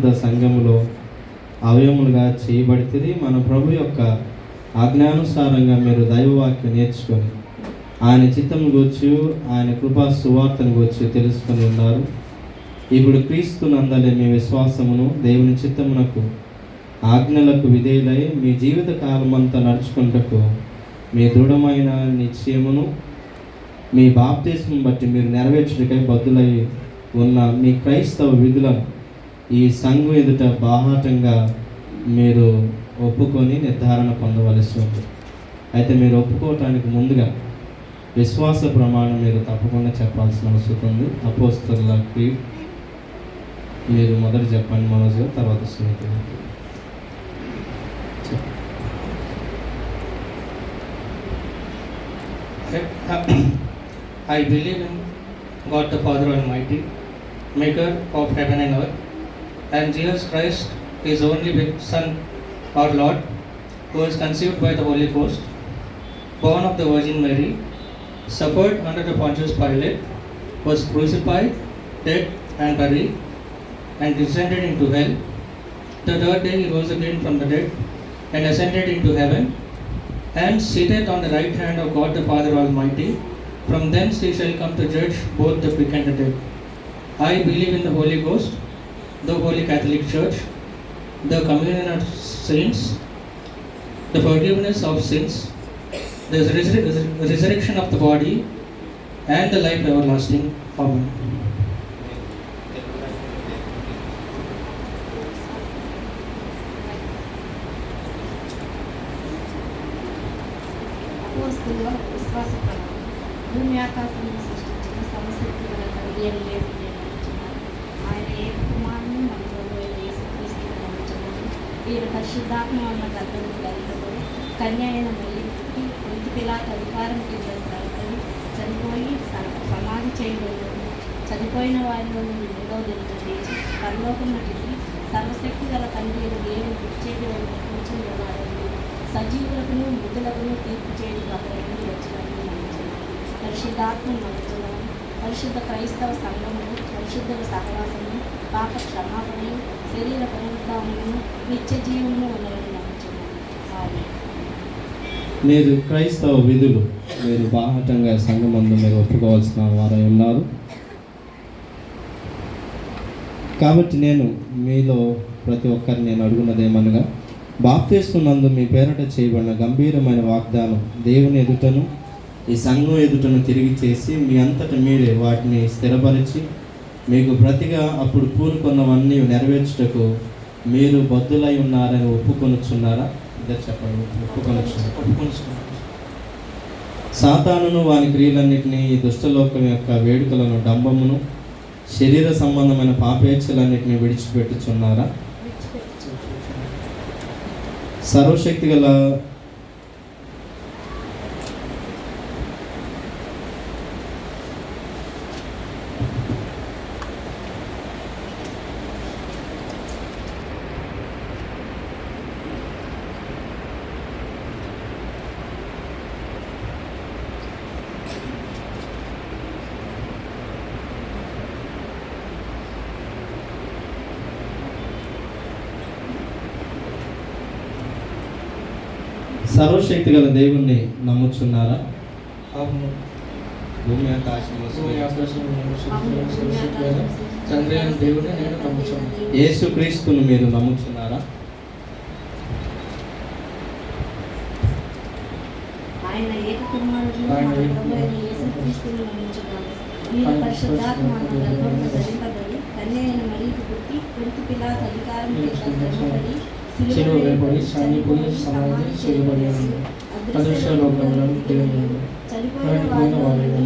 పరిశుద్ధ సంఘములో అవయములుగా చేయబడితే మన ప్రభు యొక్క ఆజ్ఞానుసారంగా మీరు దైవవాక్యం నేర్చుకొని ఆయన చిత్తం గూర్చి ఆయన కృపా సువార్తను గూర్చి తెలుసుకొని ఉన్నారు. ఇప్పుడు క్రీస్తునందలి మీ విశ్వాసమును దేవుని చిత్తమునకు ఆజ్ఞలకు విధేయులై మీ జీవిత కాలమంతా నడుచుకుంటకు మీ దృఢమైన నిశ్చయమును మీ బాప్తిస్మం బట్టి మీరు నెరవేర్చుటకై బద్దులై ఉన్న మీ క్రైస్తవ విధులను ఈ సంఘం ఎదుట బాహాటంగా మీరు ఒప్పుకొని నిర్ధారణ పొందవలసి ఉంది. అయితే మీరు ఒప్పుకోవటానికి ముందుగా విశ్వాస ప్రమాణం మీరు తప్పకుండా చెప్పాల్సిన అవసరం ఉంది. అపోస్తలులకి మీరు మొదట చెప్పండి మనోజ్ గారు, తర్వాత Sunitha. I believe in God the Father Almighty, maker of heaven and earth, and Jesus Christ, his only Son, our Lord, who was conceived by the Holy Ghost, born of the Virgin Mary, suffered under the Pontius Pilate, was crucified, dead and buried, and descended into hell. The third day he rose again from the dead and ascended into heaven, and seated on the right hand of God the Father Almighty. From thence he shall come to judge both the quick and the dead. I believe in the Holy Ghost, the Holy Catholic Church, the communion of saints, the forgiveness of sins, the resurrection of the body, and the life everlasting. Amen. విశ్వాస ప్రమాణం. భూమి ఆకాశాలను సృష్టించిన సమశక్తి గల తండ్రి అని ఆయన ఏక కుమారుని మన ప్రభువైన యేసుక్రీస్తును నమ్ముచున్నాము. ఈయన పరిశుద్ధాత్మ ఉన్న గర్భము ధరించబడి కన్య అయిన మళ్ళీ పుట్టి పొంతి పిలాతు అధికారం కింద శ్రమపడి చనిపోయి సమాధి చేయబడి చనిపోయిన వారిలో నుండి మూడవ దినమున లేచి పరలోకమునకు సర్వశక్తి గల తండ్రి అయిన దేవుని కుడిచేతి వైపున కూర్చుని ఉన్నాడని సజీవులకును మృతులకును తీర్పు చేయడం అతని వచ్చినట్లు నమ్ముచున్నాము. పరిశుద్ధాత్మను నమ్ముచున్నాము. పరిశుద్ధ క్రైస్తవ సంఘమును, పరిశుద్ధుల సహవాసము, పాప క్షమాపణను, శరీర పునరుద్ధానమును, నిత్య జీవమును ఉన్నదని నమ్ముచున్నాము. మీరు క్రైస్తవ విధులు మీరు బాహటంగా సంఘమందు మీరు ఒప్పుకోవాల్సిన వారై ఉన్నారు. కాబట్టి నేను మీలో ప్రతి ఒక్కరిని నేను అడుగున్నదేమనగా, బాప్తిస్మనందు మీ పేరట చేయబడిన గంభీరమైన వాగ్దానం దేవుని ఎదుటను ఈ సంఘం ఎదుటను తిరిగి చేసి మీ అంతటా మీరే వాటిని స్థిరపరిచి మీకు ప్రతిగా అప్పుడు పూనుకున్నవన్నీ నెరవేర్చుటకు మీరు బద్దులై ఉన్నారని ఒప్పుకొనుచున్నారా? ఇద్దరు చెప్పండి. ఒప్పుకొనుచున్నారు. సాతానును వాని క్రియలన్నింటినీ, ఈ దుష్టలోకం యొక్క వేడుకలను, డంబమును, శరీర సంబంధమైన పాపేచ్ఛలన్నింటినీ విడిచిపెట్టుచున్నారా? సర్వశక్తి గల సర్వశక్తి గల దేవుణ్ణి నమ్ముచున్నారా? భూమి యేసుక్రీస్తును మీరు నమ్ముచున్నారా? ఆయన ఏక కుమారుడు యేసుక్రీస్తును నమ్ముచున్నాము. మీరు పరిశుద్ధాత్మ గర్భమున ధరింపబడి కన్య అయిన మరియకు పుట్టి పొంతి పిలాతు అధికారం కింద శ్రమపడి శిలువ వేయబడి చనిపోయి సమాధి చేయబడి అదృశ్య లోకంలో చనిపోయిన వారిని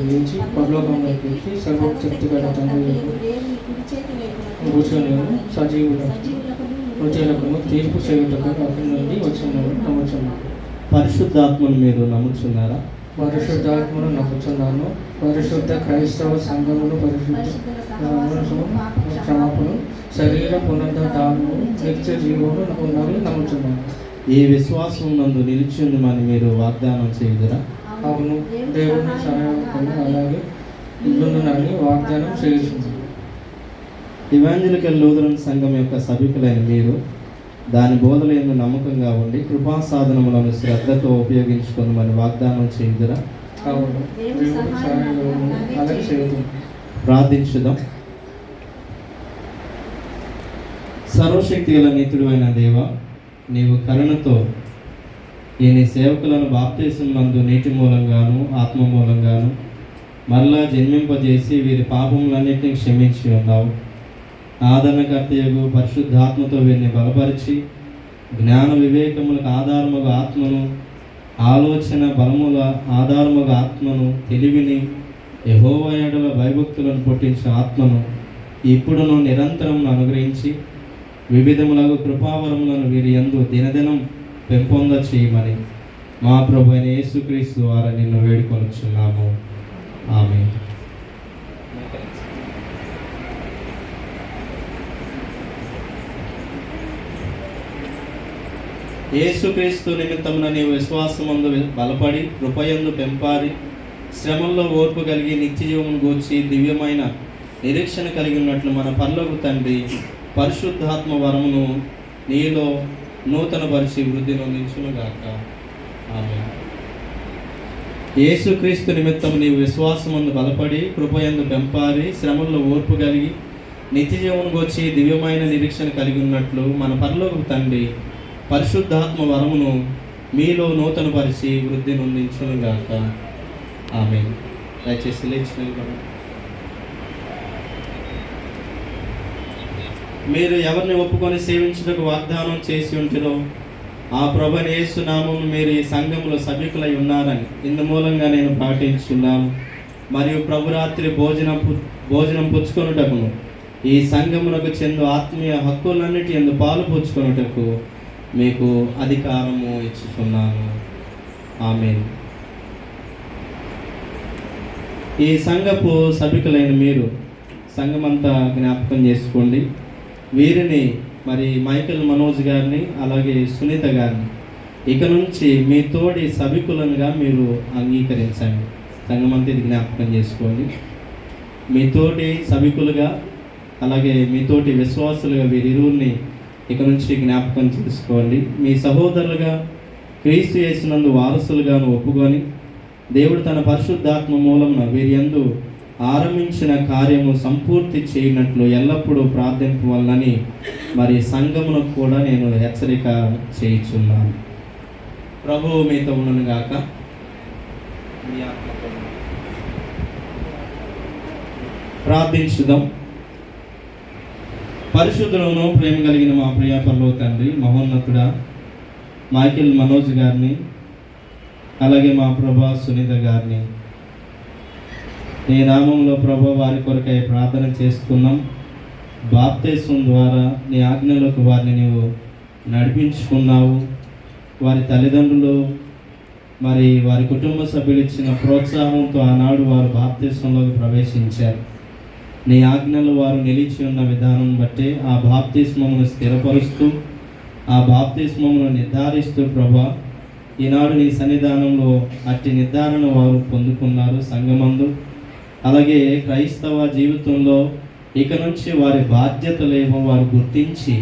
లేచి పరలోకంలోకి ఎక్కి సర్వశక్తి గల తండ్రి కూర్చొని సజీవులకు తీర్పు చేయుటకు అక్కడి నుండి వచ్చినారు నమ్ముచున్నాను. పరిశుద్ధాత్మను మీరు నమ్ముచున్నారా? పరిశుద్ధాత్మను నమ్ముచున్నాను. పరిశుద్ధ క్రైస్తవ సంఘమును, పరిశుద్ధ క్షమాపణ, శరీర పునరుద్ధానము, నిత్య జీవము ఉన్నవి నమ్ముచున్నాను. ఈ విశ్వాసం నందు నిలిచిందని మీరు వాగ్దానం చేయుదురా? అవును, దేవుని సహాయం అలాగే ఇల్లునని వాగ్దానం చేయుచున్నాను. ఇవాంజలికల్ లూథరన్ సంఘం యొక్క సభికులైన మీరు దాని బోధలందు నమ్మకంగా ఉండి కృపా సాధనములను శ్రద్ధతో ఉపయోగించుకొనమని వాగ్దానం చేయుదురా? అవును, దేవుని సహాయం అలాగే చేయుదును. ప్రార్థించుదాం. సర్వశక్తి గల నీతుడు అయిన దేవ, నీవు కరుణతో ఈ నీ సేవకులను బాప్తిసం నందు నీటి మూలంగాను ఆత్మ మూలంగాను మరలా జన్మింపజేసి వీరి పాపములన్నింటినీ క్షమించి ఉన్నావు. ఆదరణకర్తయగు పరిశుద్ధాత్మతో వీరిని బలపరిచి జ్ఞాన వివేకములకు ఆధారముగా ఆత్మను, ఆలోచన బలముల ఆధారముగా ఆత్మను, తెలివిని, యెహోవా యెడల భయభక్తులను పుట్టించిన ఆత్మను ఇప్పుడును నిరంతరం అనుగ్రహించి వివిధములకు కృపావరములను వీరి యందు దినదినం పెంపొంద చేయమని మా ప్రభు అయిన యేసుక్రీస్తు ద్వారా నిన్ను వేడుకొనుచున్నాము. ఆమేన్. యేసుక్రీస్తు నిమిత్తమున నీవు విశ్వాసమందు బలపడి కృపయందు పెంపారి శ్రమల్లో ఓర్పు కలిగి నిత్యజీవమును గూర్చి దివ్యమైన నిరీక్షణ కలిగి ఉన్నట్లు మన పరలోక తండ్రి పరిశుద్ధాత్మ వరమును నీలో నూతన పరిచి వృద్ధి నొందించునుగాక. ఆమేన్. యేసుక్రీస్తు నిమిత్తం నీవు విశ్వాసమందు బలపడి కృపయందు పెంపారి శ్రమల్లో ఓర్పు కలిగి నిత్యజీవమును గూర్చి దివ్యమైన నిరీక్షణ కలిగి ఉన్నట్లు మన పరలోక తండ్రి పరిశుద్ధాత్మ వరమును మీలో నూతన పరిచి వృద్ధి నొందించునుగాక. ఆమేన్. దయచేసి లేచి నిలబడండి. మీరు ఎవరిని ఒప్పుకొని సేవించుటకు వాగ్దానం చేసి ఉంటురో ఆ ప్రభువైన యేసు నామమున మీరు ఈ సంఘములో సభికులై ఉన్నారని ఇందు మూలంగా నేను పాటించున్నాను. మరియు ప్రభురాత్రి భోజనం పుచ్చుకొనుటకును ఈ సంఘమునకు చెందు ఆత్మీయ హక్కులన్నిటి యందు పాలు పుచ్చుకొనుటకు మీకు అధికారము ఇచ్చుచున్నాను. ఆమేన్. ఈ సంఘపు సభికులైన మీరు సంఘమంతా జ్ఞాపకం చేసుకోండి. వీరిని మరి మైకేల్ మనోజ్ గారిని అలాగే సునీత గారిని ఇక నుంచి మీ తోడి సభికులనుగా మీరు అంగీకరించండి. సంఘమంతా ఇది జ్ఞాపకం చేసుకోండి. మీ తోటి సభికులుగా అలాగే మీ తోటి విశ్వాసులుగా వీరిరువురిని ఇక నుంచి జ్ఞాపకం చేసుకోండి. మీ సహోదరులుగా క్రీస్తు యేసునందు వారసులుగాను ఒప్పుకొని దేవుడు తన పరిశుద్ధాత్మ మూలమున వీరి యందు ఆరంభించిన కార్యము సంపూర్తి చేయనట్లు ఎల్లప్పుడూ ప్రార్థింపవలనని మరి సంఘమునకు కూడా నేను హెచ్చరిక చేయుచున్నాను. ప్రభువు మీతో ఉండను గాక. మీ ఆత్మతో ప్రార్థించుదాం. పరిశుద్ధులను ప్రేమ కలిగిన మా ప్రియ పరలోక తండ్రి, మహోన్నతుడా మైకేల్ మనోజ్ గారిని అలాగే మా ప్రభా సునీత గారిని నీ నామంలో ప్రభా వారి కొరకై ప్రార్థన చేస్తున్నాం. బాప్తిస్మం ద్వారా నీ ఆజ్ఞలకు వారిని నీవు నడిపించుకున్నావు. వారి తల్లిదండ్రులు మరి వారి కుటుంబ సభ్యులు ఇచ్చిన ప్రోత్సాహంతో ఆనాడు వారు బాప్తిస్మంలోకి ప్రవేశించారు. నీ ఆజ్ఞలు వారు నిలిచి ఉన్న విధానం బట్టి ఆ బాప్తిస్మమును స్థిరపరుస్తూ ఆ బాప్తిస్మమును నిర్ధారిస్తూ ప్రభా ఈనాడు నీ సన్నిధానంలో అట్టి నిర్ధారణ వారు పొందుకున్నారు సంఘమందు. అలాగే క్రైస్తవ జీవితంలో ఇక నుంచి వారి బాధ్యతలేమో వారు గుర్తించి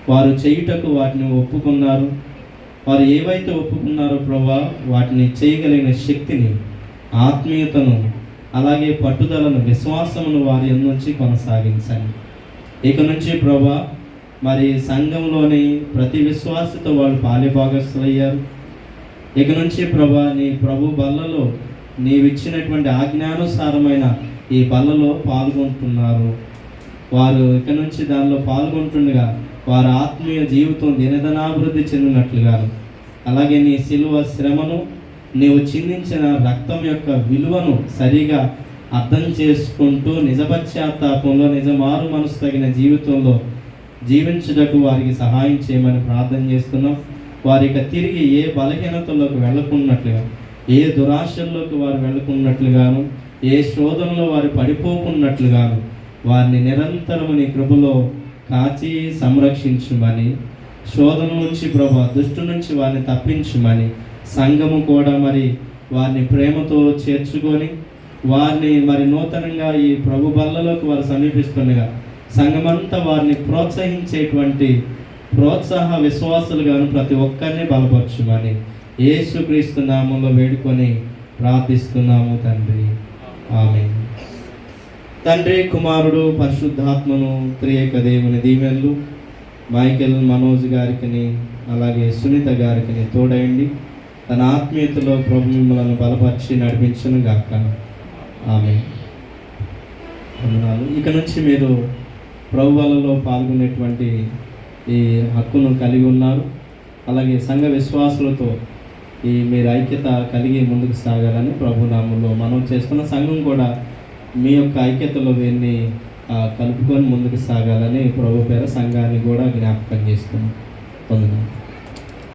వారు చేయుటకు వాటిని ఒప్పుకున్నారు. వారు ఏవైతే ఒప్పుకున్నారో ప్రభా వాటిని చేయగలిగిన శక్తిని, ఆత్మీయతను, అలాగే పట్టుదలను, విశ్వాసమును వారి నుంచి కొనసాగించండి. ఇక నుంచి ప్రభా మరి సంఘంలోని ప్రతి విశ్వాసతో వాళ్ళు పాలిభాగస్తులయ్యారు. ఇక నుంచి ప్రభా నీ ప్రభు బల్లలో నీవిచ్చినటువంటి ఆజ్ఞానుసారమైన ఈ బల్లలో పాల్గొంటున్నారు. వారు ఇక నుంచి దానిలో పాల్గొంటుండగా వారి ఆత్మీయ జీవితం దినదినాభివృద్ధి చెందినట్లుగాను, అలాగే నీ శిలువ శ్రమను, నీవు చిందించిన రక్తం యొక్క విలువను సరిగా అర్థం చేసుకుంటూ నిజ పశ్చాత్తాపంలో నిజ మారు మనసు తగిన జీవితంలో జీవించుటకు వారికి సహాయం చేయమని ప్రార్థన చేస్తున్నాం. వారికి తిరిగి ఏ బలహీనతల్లోకి వెళ్ళకున్నట్లుగా, ఏ దురాశల్లోకి వారు వెళ్ళకున్నట్లుగాను, ఏ శోధనలో వారు పడిపోకున్నట్లుగాను వారిని నిరంతరము నీ కృపలో కాచి సంరక్షించుమని, శోధన నుంచి ప్రభా దుష్టు నుంచి వారిని తప్పించుమని, సంఘము కూడా మరి వారిని ప్రేమతో చేర్చుకొని వారిని మరి నూతనంగా ఈ ప్రభు బల్లలోకి వారు సమీపిస్తుండగా సంఘమంతా వారిని ప్రోత్సహించేటువంటి ప్రోత్సాహ విశ్వాసులుగాను ప్రతి ఒక్కరిని బలపరచుమని యేసుక్రీస్తు నామంలో వేడుకొని ప్రార్థిస్తున్నాము తండ్రి. ఆమేన్. తండ్రి, కుమారుడు, పరిశుద్ధాత్మను త్రియేక దేవుని దీవెనలు మైకేల్ మనోజ్ గారికి అలాగే సునీత గారికి తోడయండి. తన ఆత్మీయతలో ప్రభు మిమ్మల్ని బలపరిచి నడిపించును గాక. ఆమేన్. వందనాలు. ఇక నుంచి మీరు ప్రభువులలో పాల్గొనేటువంటి ఈ హక్కును కలిగి ఉన్నారు. అలాగే సంఘ విశ్వాసులతో మీరు ఐక్యత కలిగి ముందుకు సాగాలని ప్రభు నామంలో మనం చేస్తున్న సంఘం కూడా మీ యొక్క ఐక్యతలో వీరిని కలుపుకొని ముందుకు సాగాలని ప్రభు పేర సంఘాన్ని కూడా జ్ఞాపకం చేస్తున్నాం. వందనాలు.